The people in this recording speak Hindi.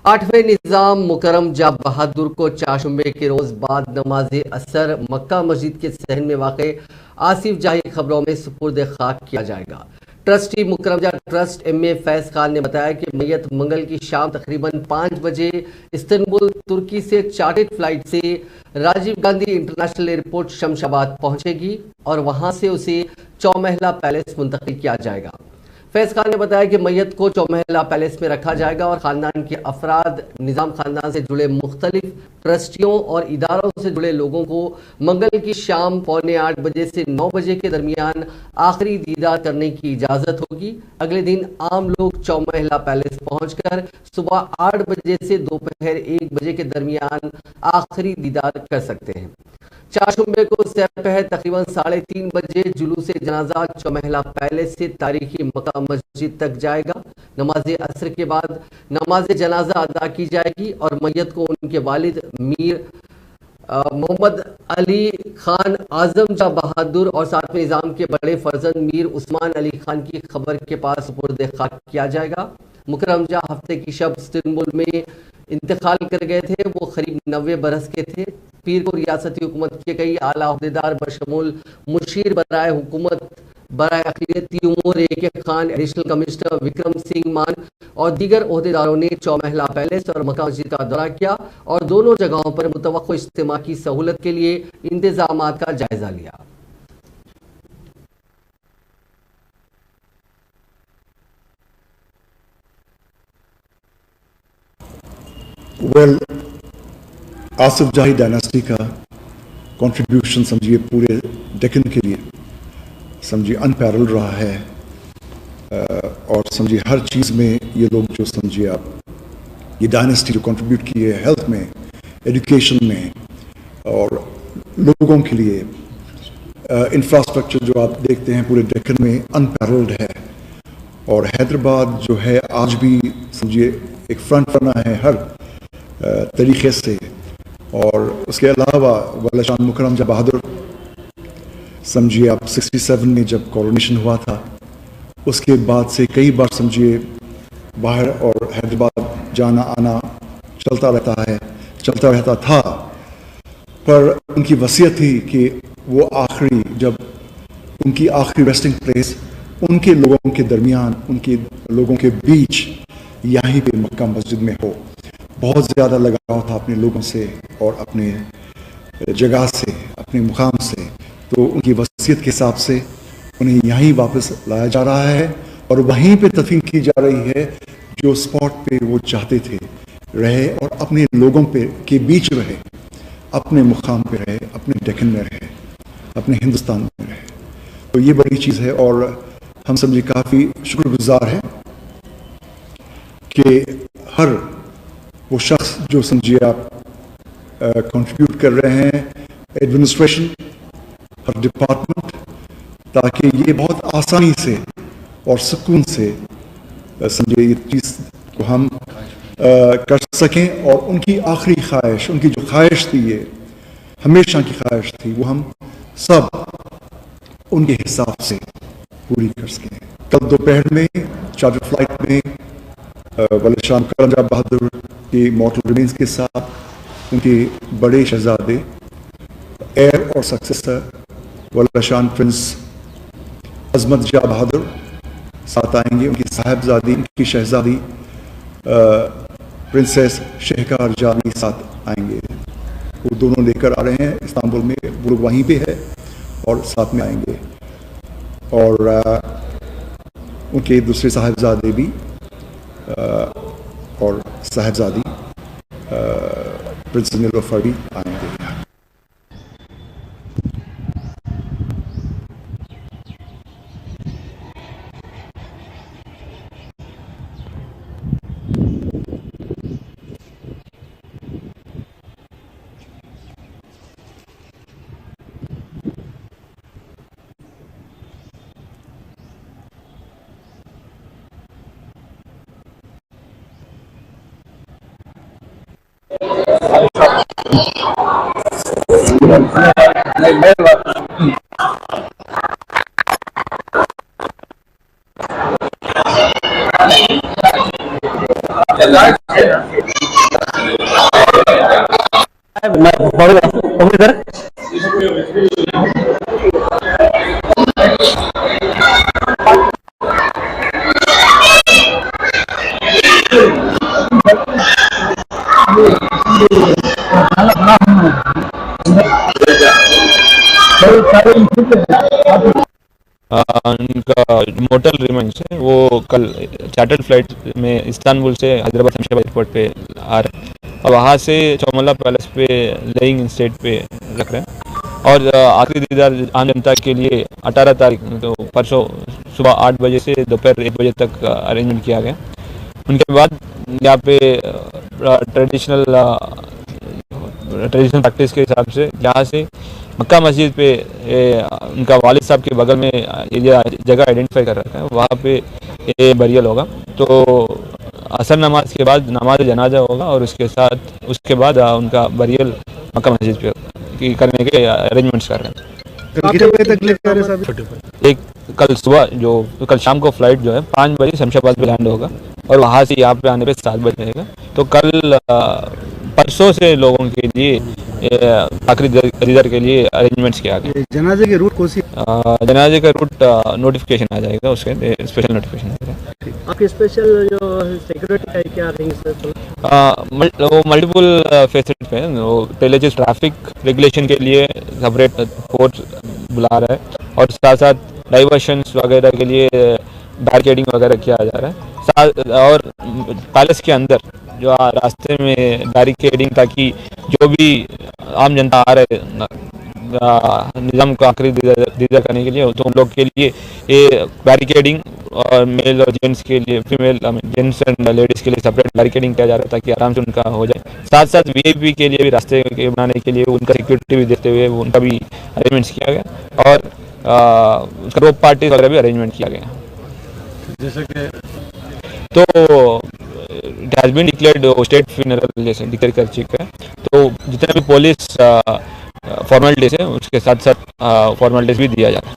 आठवें निज़ाम मुकर्रम जहाँ बहादुर को चाशुंबे के रोज बाद नमाज असर मक्का मस्जिद के सहन में वाक़ आसिफ जाही खबरों में सुपुर्द खाक किया जाएगा। ट्रस्टी मुकर्रम जहाँ trust M A Faiz Khan ने बताया कि मैयत मंगल की शाम तकरीबन 5 बजे इस्तांबुल तुर्की से चार्टर्ड फ्लाइट से राजीव गांधी इंटरनेशनल एयरपोर्ट शमशाबाद पहुंचेगी और वहां से उसे चौमहला पैलेस मुंतकिल किया जाएगा। फैज खान ने बताया कि मैयत को चौमहला पैलेस में रखा जाएगा और खानदान के अफराद, निज़ाम खानदान से जुड़े मुख्तलिफ ट्रस्टियों और इदारों से जुड़े लोगों को मंगल की शाम 7:45 बजे से 9 बजे के दरमियान आखिरी दीदार करने की इजाज़त होगी। अगले दिन आम लोग चौमहला पैलेस पहुंचकर सुबह 8 बजे से दोपहर 1 बजे के दरमियान आखिरी दीदार कर सकते हैं। चाशुंबे को सपहर तकरीबन 3:30 बजे जुलूस जनाजा चौमहला पैलेस से तारीखी मक्का मस्जिद तक जाएगा। नमाज असर के बाद नमाज जनाजा अदा की जाएगी और मैयत को उनके वालिद मीर मोहम्मद अली खान आजम शाह बहादुर और सातवें निज़ाम के बड़े फर्जंद मीर उस्मान अली खान की खबर के पास सुपुर्द खाक किया जाएगा। मुकर्रम जहाँ हफ्ते की शब इस्तांबुल में इंतकाल कर गए थे। वो करीब 90 बरस के थे। पीर को रियासती हुकूमत के कई आला अहदेदार बशमूल मुशीर बराए हुकूमत बराए अक़लियती उमूर A K. Khan, additional commissioner Vikram Singh Maan और दीगर अहदेदारों ने चौमहला पैलेस और मक्का मस्जिद का दौरा किया और दोनों जगहों पर मुतवक्को इज्तिमा की सहूलत के लिए इंतजामात का जायजा लिया। आसिफ जाही डायनेस्टी का कंट्रीब्यूशन समझिए पूरे डेक्कन के लिए समझिए अनपैरल रहा है और समझिए हर चीज़ में ये लोग जो समझिए आप ये डायनेस्टी जो कंट्रीब्यूट की है हेल्थ में, एजुकेशन में और लोगों के लिए इंफ्रास्ट्रक्चर जो आप देखते हैं पूरे डेक्कन में अनपैरल्ड है। और हैदराबाद जो है आज भी समझिए एक फ्रंट रनर है हर तरीके से। और उसके अलावा वल्लाशान मुकर्रम जहाँ बहादुर समझिए आप 67 में जब कॉरोनेशन हुआ था उसके बाद से कई बार समझिए बाहर और हैदराबाद जाना आना चलता रहता था। पर उनकी वसीयत थी कि वो आखिरी जब उनकी आखिरी रेस्टिंग प्लेस उनके लोगों के दरमियान, उनके लोगों के बीच यहीं पे मक्का मस्जिद में हो। बहुत ज़्यादा लगाव था अपने लोगों से और अपने जगह से, अपने मुकाम से। तो उनकी वसीयत के हिसाब से उन्हें यहीं वापस लाया जा रहा है और वहीं पे तदफीन की जा रही है जो स्पॉट पे वो चाहते थे रहे और अपने लोगों पे के बीच रहे, अपने मुकाम पे रहे, अपने डेक्कन में रहे, अपने हिंदुस्तान में रहे। तो ये बड़ी चीज़ है और हम समझे काफ़ी शुक्रगुजार हैं कि हर वो शख्स जो समझिए आप कंट्रीब्यूट कर रहे हैं, एडमिनिस्ट्रेशन, हर डिपार्टमेंट, ताकि ये बहुत आसानी से और सुकून से समझिए ये चीज़ को हम कर सकें। और उनकी आखिरी ख्वाहिश, उनकी जो ख्वाहिश थी, ये हमेशा की ख्वाहिश थी, वो हम सब उनके हिसाब से पूरी कर सकें। कल दोपहर में चार्टर फ्लाइट में वल्लाशान मुकर्रम जहाँ बहादुर की मॉर्टल रिमेन्स के साथ उनके बड़े शहजादे एयर और सक्सेसर वल्लाशान प्रिंस अजमत जहाँ बहादुर साथ आएंगे। उनकी साहबजादी, उनकी शहजादी प्रिंसेस शहकार जानी साथ आएंगे। वो दोनों लेकर आ रहे हैं इस्तांबुल में, वो लोग वहीं पे है और साथ में आएंगे। और उनके दूसरे साहबजादे भी और साहबजादी प्रिंस नीलोफर भी आएंगे। Large उनका मोटल रिमांड है वो कल चार्टर्ड फ्लाइट में इस्तांबुल से हैदराबाद शमशाबाद एयरपोर्ट पे आ रहे हैं और वहाँ से चौमल्ला पैलेस पे लेइंग इन स्टेट पे रख रहे हैं और आखिरी दीदार आम जनता के लिए 18 तारीख तो परसों सुबह 8 बजे से दोपहर 1 बजे तक अरेंजमेंट किया गया। उनके बाद यहाँ पे ट्रेडिशनल प्रैक्टिस के हिसाब से यहाँ से मक्का मस्जिद पे उनका वालिद साहब के बगल में ये जगह आइडेंटिफाई कर रखा है, वहाँ पे ये बरियल होगा। तो असर नमाज के बाद नमाज जनाजा होगा और उसके बाद उनका बरियल मक्का मस्जिद पे करने के अरेंजमेंट्स कर रहे हैं। एक कल शाम को फ्लाइट जो है 5 बजे शमशाबाद पे लैंड होगा और वहाँ से यहाँ पे आने पे 7 बजे रहेगा। तो कल परसों से लोगों के लिए आखिरी दीदार के लिए अरेंजमेंट्स किया गया। जनाजे के रूट कौन सी? जनाजे का रूट नोटिफिकेशन आ जाएगा, उसके स्पेशल नोटिफिकेशन आएगा। आपकी स्पेशल जो सिक्योरिटी का क्या अरेंज है? वो मल्टीपल फैसिलिटी पे वो पहले जो ट्रैफिक रेगुलेशन के लिए सेपरेट फोर्स बुला रहा है और साथ साथ डाइवर्शंस वगैरह के लिए बैरिकेडिंग वगैरह किया जा रहा है और पैलेस के अंदर जो रास्ते में बैरिकेडिंग ताकि जो भी आम जनता आ रहे निज़ाम को आखिरी दीदार करने के लिए तो उन लोग के लिए ये बैरिकेडिंग और मेल और जेंट्स के लिए फीमेल जेंट्स एंड लेडीज़ के लिए सेपरेट बैरिकेडिंग किया जा रहा है ताकि आराम से उनका हो जाए। साथ साथ वीआईपी के लिए भी रास्ते के बनाने के लिए उनका सिक्योरिटी भी देते हुए उनका भी अरेंजमेंट्स किया गया और उसका रोप पार्टी वगैरह भी अरेंजमेंट किया गया। जैसे कि तो it has been declared state funeral जैसे डिक्लेयर कर चुका है। तो जितने भी पुलिस फॉर्मेलिटीज़ है उसके साथ साथ फॉर्मेलिटीज़ भी दिया जा रहा है।